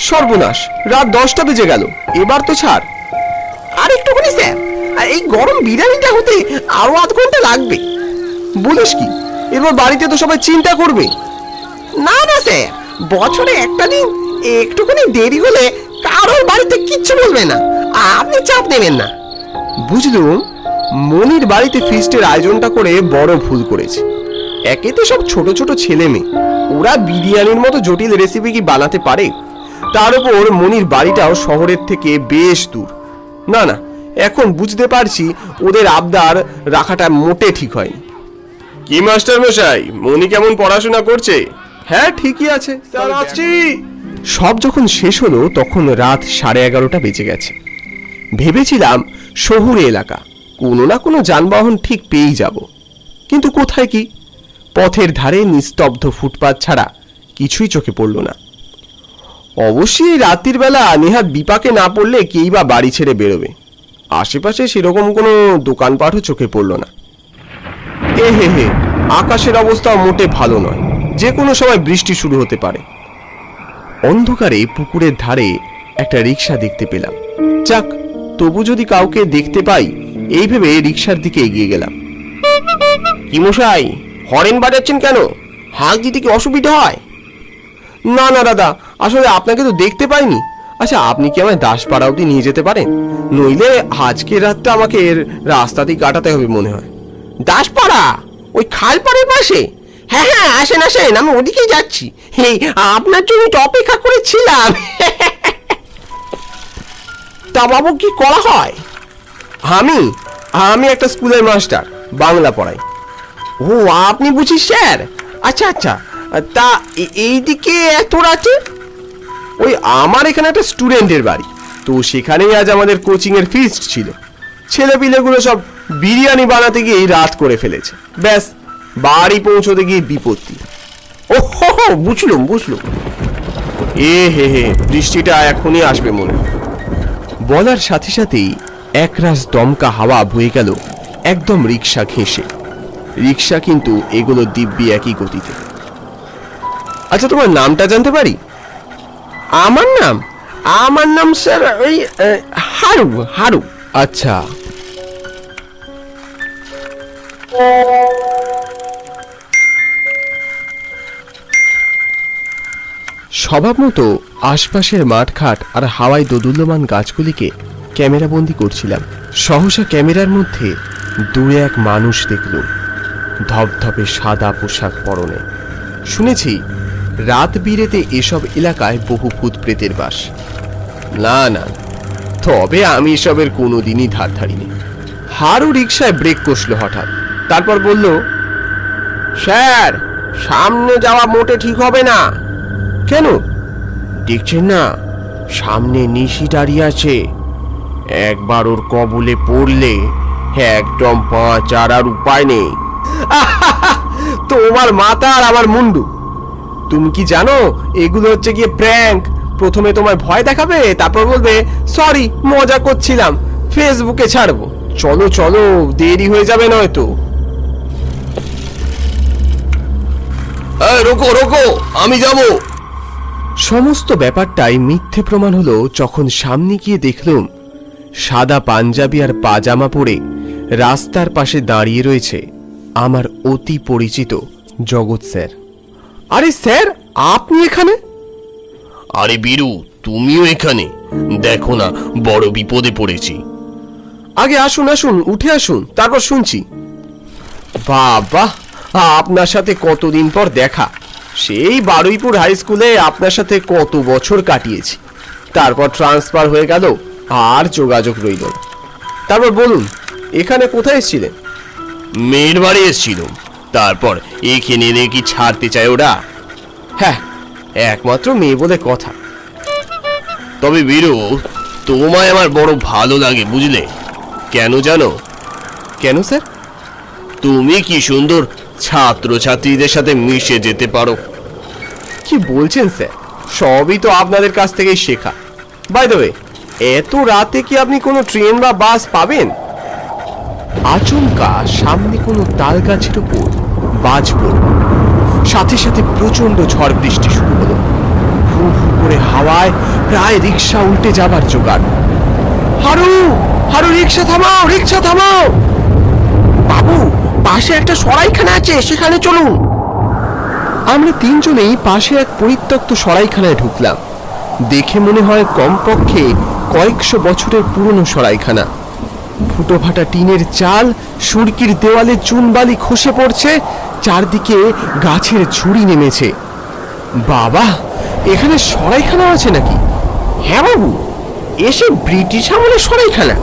সর্বনাশ, রাত 10টা বেজে গেল, এবার তো ছাড়। আর একটুখানি স্যার, আর এই গরম বিরিয়ানিটা হতে আরো আধ ঘন্টা লাগবে। বলিস কি? এবার বাড়িতে তো সবাই চিন্তা করবে। না না স্যার, বছরে একটা দিন একটুখানি দেরি হলে কারোর বাড়িতে কিচ্ছু বলবে না, আপনি চাপ নেবেন না। বুঝলুম, মনির বাড়িতে ফিস্টের আয়োজনটা করে বড় ভুল করেছে। একে তো সব ছোট ছোট ছেলে মেয়ে, ওরা বিরিয়ানির মতো জটিল রেসিপি কি বানাতে পারে? তার উপর মনির বাড়িটাও শহরের থেকে বেশ দূর। না না, এখন বুঝতে পারছি ওদের আবদার রাখাটা মোটে ঠিক হয়নি। কি মাস্টার মশাই, মনি কেমন পড়াশোনা করছে? হ্যাঁ, ঠিকই আছে স্যার, আসছি। সব যখন শেষ হলো তখন রাত 11:30 বেজে গেছে। ভেবেছিলাম শহুরে এলাকা, কোনো না কোনো যানবাহন ঠিক পেয়েই যাব, কিন্তু কোথায় কি? পথের ধারে নিস্তব্ধ ফুটপাত ছাড়া কিছুই চোখে পড়ল না। অবশ্যই রাতের বেলা নেহাত বিপাকে না পড়লে কেই বা বাড়ি ছেড়ে বেরোবে। আশেপাশে সেরকম কোনো দোকানপাটও চোখে পড়ল না। হে হে, আকাশের অবস্থা মোটে ভালো নয়, যে কোনো সময় বৃষ্টি শুরু হতে পারে। অন্ধকারে পুকুরের ধারে একটা রিক্সা দেখতে পেলাম। যাক, তবু যদি কাউকে দেখতে পাই, এই ভেবে রিক্সার দিকে এগিয়ে গেলাম। কি মশাই, হরেন বাজাচ্ছেন কেন? হাঁক দিতে কি অসুবিধা হয়? না না দাদা, আসলে আপনাকে তো দেখতে পাইনি। আচ্ছা, আপনি কি আমায় দাসপাড়া অবধি নিয়ে যেতে পারেন? নইলে আজকের রাতটা আমাকে এর রাস্তাতেই কাটাতে হবে মনে হয়। দাসপাড়া? ওই খালপাড়ের পাশে? হ্যাঁ হ্যাঁ, আসেন আসেন, আমি ওদিকেই যাচ্ছি। এই আপনার জন্য তো অপেক্ষা করেছিলাম। তা বাবু, কি করা হয়? আমি আমি একটা স্কুলের মাস্টার, বাংলা পড়াই। ও, আপনি বুঝি স্যার? আচ্ছা আচ্ছা, তা এইদিকে এত রাতে? ওই আমার এখানে একটা স্টুডেন্টের বাড়ি, তো সেখানেই আজ আমাদের কোচিং এর ফিস্ট ছিল। ছেলেপিলেগুলো সব বিরিয়ানি বানাতে গিয়েই রাত করে ফেলেছে। ব্যাস, বাড়ি পৌঁছতে গিয়ে বিপত্তি। ও হো হো, বুঝলুম বুঝলুম। এ হে হে, বৃষ্টিটা এখনই আসবে মনে। বলার সাথে সাথেই একরাশ দমকা হাওয়া বয়ে গেল একদম রিক্সা ঘেঁষে। রিক্সা কিন্তু এগুলো দিব্যি একই গতিতে। আচ্ছা, তোমার নামটা জানতে পারি? আমার নাম? আমার নাম স্যার ওই হারু। হারু। আচ্ছা। স্বভাব মতো আশপাশের মাঠঘাট আর হাওয়ায় দোদুল্যমান গাছগুলিকে ক্যামেরাবন্দি করছিলাম। সহসা ক্যামেরার মধ্যে দূরে এক মানুষ দেখলুম, ধপধপে সাদা পোশাক পরনে। শুনেছি রাত বিরেতে এসব এলাকায় বহু ভূত প্রেতের বাস। না না, তবে আমি এসবের কোনোদিনই ধার ধারিনি। হারু রিকশায় ব্রেক কষলো হঠাৎ, তারপর বলল, স্যার, সামনে যাওয়া মোটে ঠিক হবে না। কেন? দেখছেন না, সামনে নিশি দাঁড়িয়ে আছে। একবার ওর কবলে পড়লে একদম পাঁচ আর উপায় নেই। তোমার মাথা আর আমার মুন্ডু। তুমি কি জানো এগুলো হচ্ছে গিয়ে প্র্যাঙ্ক? প্রথমে তোমায় ভয় দেখাবে, তারপর বলবে সরি, মজা করছিলাম, ফেসবুকে ছাড়বো। চলো চলো, দেরি হয়ে যাবে নয়তো। রোকো রোকো, আমি যাব। সমস্ত ব্যাপারটাই মিথ্যে প্রমাণ হলো যখন সামনে গিয়ে দেখলুম সাদা পাঞ্জাবি আর পাজামা পরে রাস্তার পাশে দাঁড়িয়ে রয়েছে আমার অতি পরিচিত জগৎ স্যার। আরে স্যার, আপনি এখানে? আরে বীরু, তুমিও এখানে? দেখো না, বড় বিপদে পড়েছি। আগে আসুন আসুন, উঠে আসুন, তারপর শুনছি। বাবা, আপনার সাথে কতদিন পর দেখা। সেই বারুইপুর হাই স্কুলে আপনার সাথে কত বছর কাটিয়েছি, তারপর ট্রান্সফার হয়ে গেল, আর যোগাযোগ রইল না। তারপর বলুন, এখানে কোথায় এসেছিলেন? মেয়ের বাড়ি এসেছিলাম, তারপর এখানে এনে কি ছাড়তে চায় ওরা? হ্যাঁ, একমাত্র মেয়ে বলে কথা। তবে বীরু, তোমায় আমার বড় ভালো লাগে, বুঝলে? কেন জানো? কেন স্যার? তুমি কি সুন্দর ছাত্রছাত্রীদের সাথে মিশে যেতে পারো। কি বলছেন স্যার? সবই তো আপনাদের কাছ থেকেই শেখা। বাই দ্য ওয়ে, এত রাতে কি আপনি কোনো ট্রেন বা বাস পাবেন? আচমকা সামনে কোনো তাল গাছের উপর বাজ পড়ল, সাথে সাথে প্রচন্ড ঝড় বৃষ্টি শুরু হলো। হু হু করে হাওয়া হাওয়ায় প্রায় রিক্সা উল্টে যাবার জোগাড়। হারু, হারু, রিক্সা থামাও, রিক্সা থামাও। বাবু, পাশে একটা সরাইখানা আছে, সেখানে চলুন। আমরা তিনজনেই পাশে এক পরিত্যক্ত সরাইখানায় ঢুকলাম। দেখে মনে হয় কমপক্ষে কয়েকশো বছরের পুরনো সরাইখানা। ফুটো ফাটা টিনের চাল, সুরকির দেওয়ালে চুনবালি খসে পড়ছে, চারদিকে গাছের ঝুড়ি নেমেছে। বাবা, এখানে সরাইখানা আছে নাকি? হ্যাঁ বাবু, এসে ব্রিটিশ আমলের সরাইখানা।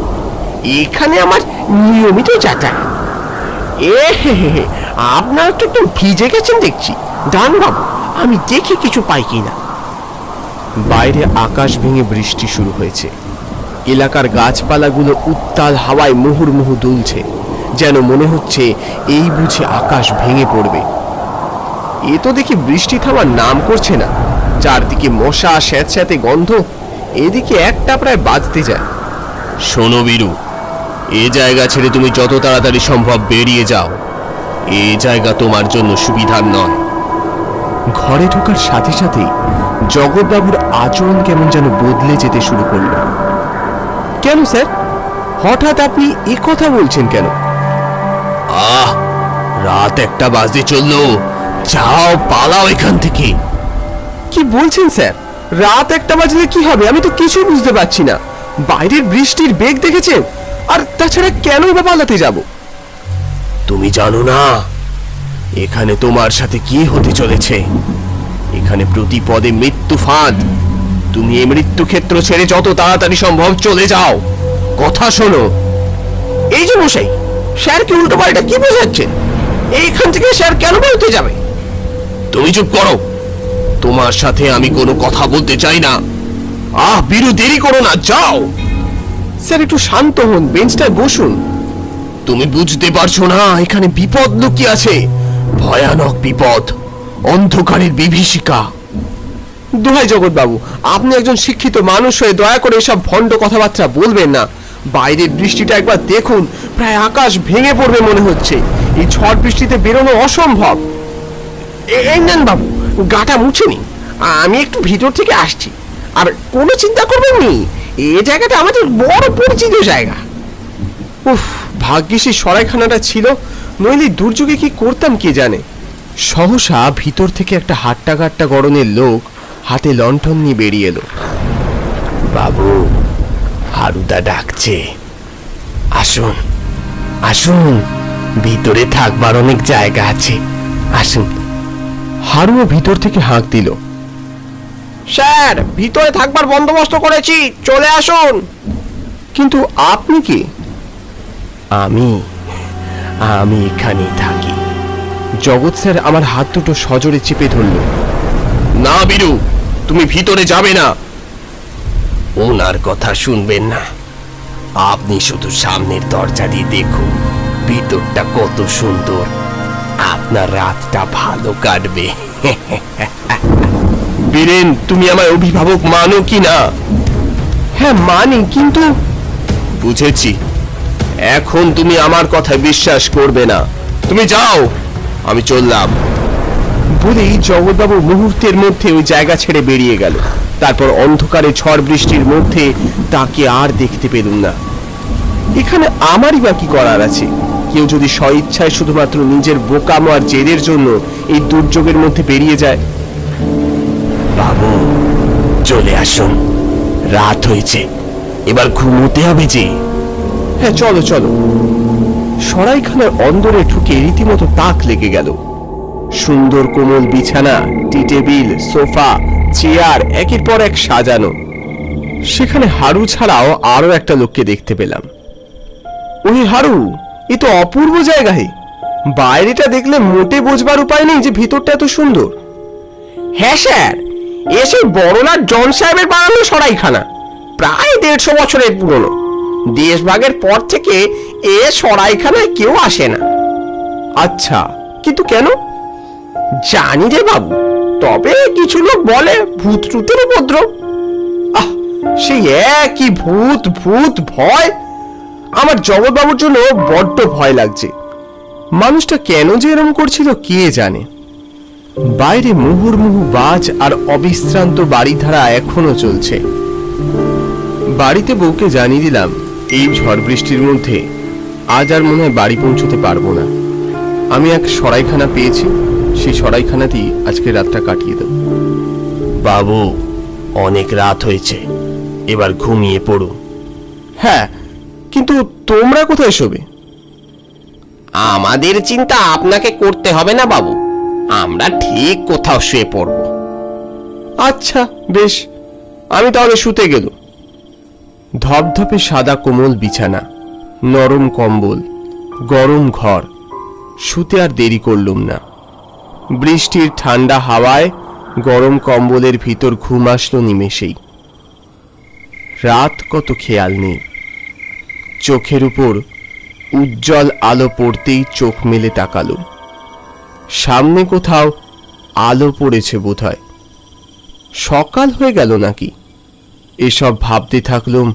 এখানে আমার নিয়মিত যাতায়াত। হে, আপনারা তো একটু ভিজে গেছেন দেখছি। ডান বাবু, আমি দেখি কিছু পাই কিনা। বাইরে আকাশ ভেঙে বৃষ্টি শুরু হয়েছে। এলাকার গাছপালাগুলো উত্তাল হাওয়ায় মুহুর্মুহু দুলছে, যেন মনে হচ্ছে এই বুঝে আকাশ ভেঙে পড়বে। এ তো দেখি বৃষ্টি থামার নাম করছে না। চারদিকে মশা, স্যাঁতস্যাঁতে গন্ধ, এদিকে একটা প্রায় বাজতে যায়। শোনো বীরু, এ জায়গা ছেড়ে তুমি যত তাড়াতাড়ি সম্ভব বেরিয়ে যাও। এই জায়গা তোমার জন্য সুবিধার নয়। ঘরে ঢোকার সাথে সাথেই জগৎবাবুর আচরণ কেমন যেন বদলে যেতে শুরু করলো। কেন স্যার, হঠাৎ আপনি এ কথা বলছেন কেন? আহ, রাত 1টা বাজতে চললো। যাও, পালাও এখান থেকে। কি বলছেন স্যার? রাত 1টা বাজলে কি হবে? আমি তো কিছুই বুঝতে পারছি না। বাইরের বৃষ্টির বেগ দেখেছেন? আর তাছাড়া কেনই বা পালাতে যাব? তুমি জানো না এখানে তোমার সাথে কি হতে চলেছে? এখানে প্রতি পদে মৃত্যু ফাঁদ। তুমি এই মৃত্যু ক্ষেত্র ছেড়ে যত তাড়াতাড়ি সম্ভব চলে যাও। কথা শোনো। এই যে মশাই, স্যার কি উল্টো পাল্টা কি বোঝাচ্ছেন? এইখান থেকে স্যার কেন বলতে যাবে? তুমি চুপ করো। তোমার সাথে আমি কোনো কথা বলতে চাই না। বীরু, দেরি করো না, যাও। স্যার একটু শান্ত হন, বেঞ্চটায় বসুন। তুমি বুঝতে পারছো না এখানে বিপদ লুকিয়ে আছে। ভয়ানক বিপদ, অন্ধকারের বিভীষিকা। দোহাই জগৎবাবু, আপনি একজন শিক্ষিত মানুষ হয়ে দয়া করে এসব ভণ্ড কথাবার্তা বলবেন না। বাইরের বৃষ্টিটা একবার দেখুন, প্রায় আকাশ ভেঙে পড়বে মনে হচ্ছে। এই ঝড় বৃষ্টিতে বেরোনো অসম্ভব। এই নেন বাবু, গাটা মুছে নিন। আমি একটু ভিতর থেকে আসছি। আর কোনো চিন্তা করবেন নি, এই জায়গাটা আমাদের বড় পরিচিত জায়গা। উফ, ভাগ্যিস এই সরাইখানাটা ছিল, নইলে দুর্যোগে কি করতাম কে জানে। সহসা ভিতর থেকে একটা হাট্টা গাট্টা গড়নের লোক হাতে লণ্ঠন নিয়ে বেরিয়ে এলো। বাবু, হারুদা ডাকছে। আসুন, আসুন, ভিতরে থাকবার অনেক জায়গা আছে, আসুন। হারুও ভিতর থেকে হাঁক দিল। স্যার, ভিতরে থাকবার বন্দোবস্ত করেছি, চলে আসুন। কিন্তু আপনি কি? আমি এখানেই থাকি। জগৎ স্যার আমার হাত দুটো সজোরে চেপে ধরল। না বীরু, তুমি ভিতরে যাবে না। ওনার কথা শুনবেন না। আপনি শুধু সামনের দরজা দিয়ে দেখুন, ভিতরটা কত সুন্দর। আপনার রাতটা ভালো কাটবে। বীরেন, তুমি আমার অভিভাবক মানো কি না? হ্যাঁ মানি, কিন্তু বুঝেছি, এখন তুমি আমার কথা বিশ্বাস করবে না। তুমি যাও, আমি চললাম। বলেই জগৎবাবু মুহূর্তের মধ্যে ওই জায়গা ছেড়ে বেরিয়ে গেল। তারপর অন্ধকারে ঝড় বৃষ্টির মধ্যে তাকে আর দেখতে পেলুম না। এখানে আমারই বা কি করার আছে? কেউ যদি স্বইচ্ছায় শুধুমাত্র নিজের বোকামো আর জেদের জন্য এই দুর্যোগের মধ্যে বেরিয়ে যায়। বাবু, চলে আসুন, রাত হয়েছে, এবার ঘুমোতে হবে যে। হ্যাঁ চলো চলো। সরাইখানার অন্দরে ঢুকে রীতিমতো তাক লেগে গেল। সুন্দর কোমল বিছানা, টি টেবিল, সোফা, চেয়ার একের পর এক সাজানো। সেখানে হারু ছাড়াও আরো একটা লোককে দেখতে পেলাম। ওই হারু, এ তো অপূর্ব জায়গা। হে, বাইরেটা দেখলে মোটে বোঝবার উপায় নেই যে ভিতরটা এত সুন্দর। হ্যাঁ স্যার, এসে বড়লাট জন সাহেবের বানানো সরাইখানা, প্রায় 150 বছরের পুরনো। দেশভাগের পর থেকে এ সরাইখানায় কেউ আসে না। আচ্ছা, কিন্তু কেন? জানি রে বাবু, তবে কিছু লোক বলে ভূত টুতের উপদ্রব। সেই একই ভূত ভূত ভয়। আমার জগৎবাবুর জন্য বড্ড ভয় লাগছে। মানুষটা কেন যে এরকম করছিল কে জানে। বাইরে মুহুর্মুহু বাজ আর অবিশ্রান্ত বাড়িধারা এখনো চলছে। বাড়িতে বউকে জানিয়ে দিলাম এই ঝড় বৃষ্টির মধ্যে আজ আর মনে হয় বাড়ি পৌঁছতে পারবো না। আমি এক সরাইখানা পেয়েছি, সেই সরাইখানাতেই আজকে রাতটা কাটিয়ে দেব। বাবু, অনেক রাত হয়েছে, এবার ঘুমিয়ে পড়ুন। হ্যাঁ, কিন্তু তোমরা কোথায় শোবে? আমাদের চিন্তা আপনাকে করতে হবে না বাবু, আমরা ঠিক কোথাও শুয়ে পড়ব। আচ্ছা বেশ, আমি তাহলে শুতে গেল। ধপধপে সাদা কোমল বিছানা, নরম কম্বল, গরম ঘর, শুতে আর দেরি করলুম না। বৃষ্টির ঠান্ডা হাওয়ায় গরম কম্বলের ভিতর ঘুম আসলো নিমেষেই। রাত কত খেয়াল নেই, চোখের উপর উজ্জ্বল আলো পড়তেই চোখ মেলে তাকালো। সামনে কোথাও আলো পড়েছে বোধহয়। সকাল হয়ে গেল নাকি, এসব ভাবতে থাকলুম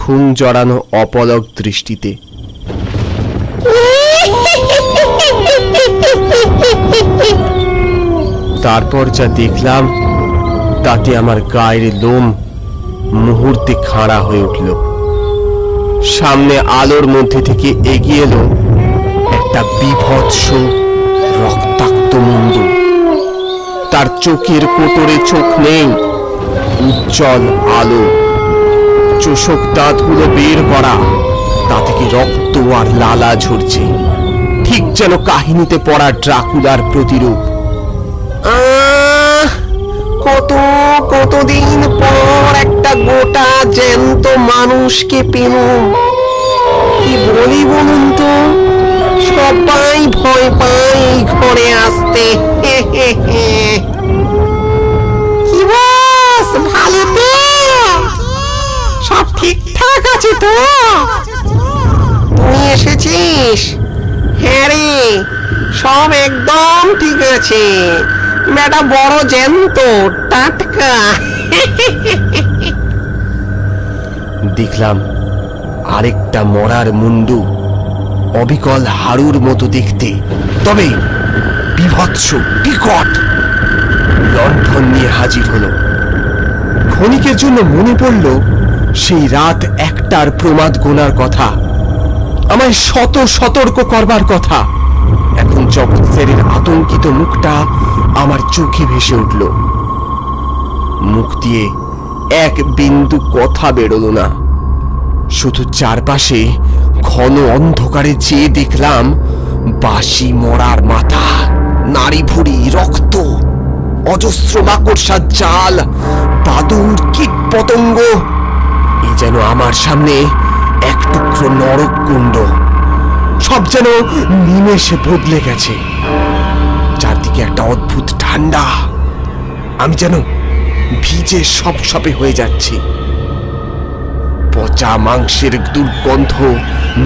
ঘুম জড়ানো অপলক দৃষ্টিতে। তারপর যা দেখলাম তাতে আমার গায়ের লোম মুহূর্তে খাড়া হয়ে উঠল। সামনে আলোর মধ্যে থেকে এগিয়ে এলো একটা বিভৎস রক্তাক্ত মুন্ডু। তার চোখের কোটরে চোখ নেই, উজ্জ্বল আলো, চোষক দাঁতগুলো বের করা, তা থেকে রক্ত আর লালা ঝরছে, ঠিক যেন কাহিনীতে পড়া ড্রাকুলার প্রতিরূপ। কতদিন পর একটা গোটা জ্যান্ত মানুষকে পেলাম। কি বলি বলুন তো, সবাই ভয় পায় এই ঘরে আসতে। কি বস, ভালো তো? সব ঠিকঠাক আছে তো? তুই এসেছিস? হ্যাঁ রে, সব একদম ঠিক আছে। বেটা বড় জ্যান্ত, টাটকা। দেখলাম আরেকটা মরার মুন্ডু, অবিকল হাড়ুর মতো দেখতে, তবে বিভৎস বিকট, লণ্ঠন নিয়ে হাজির হলো। ক্ষণিকের জন্য মনে পড়ল সেই রাত একটার প্রমাদ গোনার কথা, আমায় সতর্ক করবার কথা। এখন জগৎ স্যারের আতঙ্কিত মুখটা আমার চোখে ভেসে উঠল। মুখ দিয়ে এক বিন্দু কথা বেরোলো না, শুধু চারপাশে ঘন অন্ধকারে চেয়ে দেখলাম বাসি মরার মাথা, নাড়ি ভুড়ি, রক্ত, অজস্র মাকড়সার জাল, বাদুড়, কীট পতঙ্গ। এই যেন আমার সামনে এক টুকরো নরক কুণ্ড। সব যেন নিমেষে বদলে গেছে। চারদিকে একটা অদ্ভুত ঠান্ডা, আমি যেন ভিজে সপসপে হয়ে যাচ্ছি। পচা মাংসের দুর্গন্ধ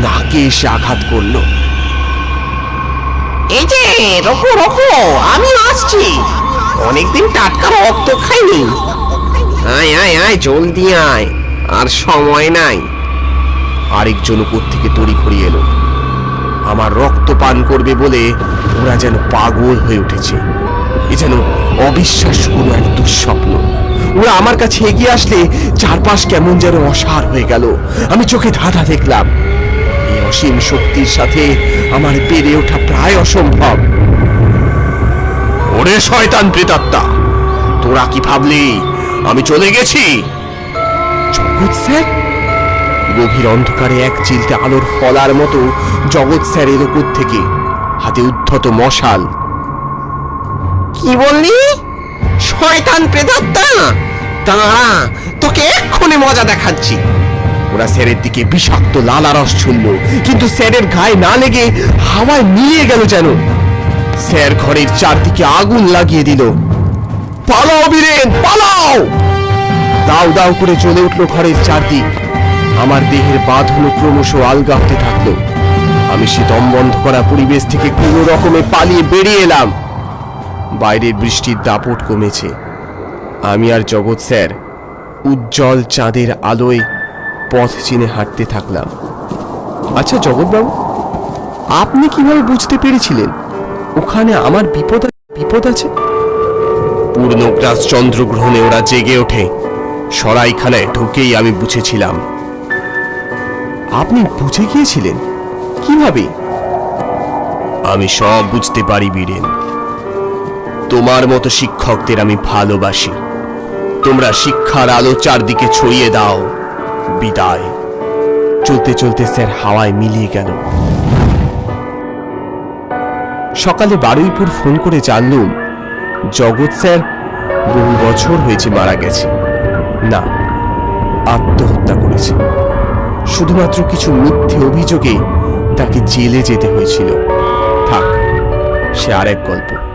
নাকে এসে আঘাত করলো। এই যে, রকো রকো, আমি আসছি। অনেকদিন টাটকা রক্ত খাইনি। আয় আয় আয়, জলদি আয়, আর সময় নাই। আরেকজন উপর থেকে তড়ি ঘড়িয়ে এলো। আমার রক্ত পান করবে বলে ওরা যেন পাগল হয়ে উঠেছে। এ যেন অবিশ্বাস্য কোনো এক দুঃস্বপ্ন। ওরা আমার কাছে এগিয়ে আসলে চারপাশ কেমন যেন অসার হয়ে গেল। আমি চোখে ধাঁধা দেখলাম। এই অসীম শক্তির সাথে আমার বেড়ে ওঠা প্রায় অসম্ভব। ওরে শয়তান প্রেতাত্মা, তোরা কি ভাবলি আমি চলে গেছি? জগৎ স্যার? গভীর অন্ধকারে এক চিলতে আলোর ফলার মতো জগৎ স্যার এর উপর থেকে, হাতে উদ্ধত মশাল। কি বললি? শয়তান প্রেতাত্মা? দাঁড়া, তোকে এক্ষুনি মজা দেখাচ্ছি। ওরা স্যারের দিকে বিষাক্ত লালা রস ছুড়ল, কিন্তু স্যারের গায়ে না লেগে হাওয়ায় মিলিয়ে গেল যেন। স্যার ঘরের চারদিকে আগুন লাগিয়ে দিল। পালাও বীরেন, পালাও! দাউ দাউ করে জ্বলে উঠল ঘরের চারদিক। আমার দেহের বাঁধন ক্রমশ আলগা হতে থাকলো। আমি সে দম বন্ধ করা পরিবেশ থেকে কোনো রকমে পালিয়ে বেরিয়ে এলাম। বাইরের বৃষ্টির দাপট কমেছে। আমি আর জগৎ স্যার উজ্জ্বল চাঁদের আলোয় পথ চিনে হাঁটতে থাকলাম। আচ্ছা জগৎবাবু, আপনি কিভাবে বুঝতে পেরেছিলেন ওখানে আমার বিপদ বিপদ আছে? পূর্ণগ্রাস চন্দ্রগ্রহণে ওরা জেগে ওঠে। সরাইখানায় ঢুকেই আমি বুঝেছিলাম। আপনি বুঝে গিয়েছিলেন কিভাবে? আমি সব বুঝতে পারি বীরেন। তোমার মতো শিক্ষকদের আমি ভালোবাসি। তোমরা শিক্ষার আলো চারদিকে ছড়িয়ে দাও। বিদায়। চলতে চলতে স্যার হাওয়ায় মিলিয়ে গেল। সকালে বারুইপুর ফোন করে জানলুম জগৎ স্যার বহু বছর হয়েছে মারা গেছে। না, আত্মহত্যা করেছে। শুধুমাত্র কিছু মিথ্যে অভিযোগে তাকে জেলে যেতে হয়েছিল। থাক, সে আরেক গল্প।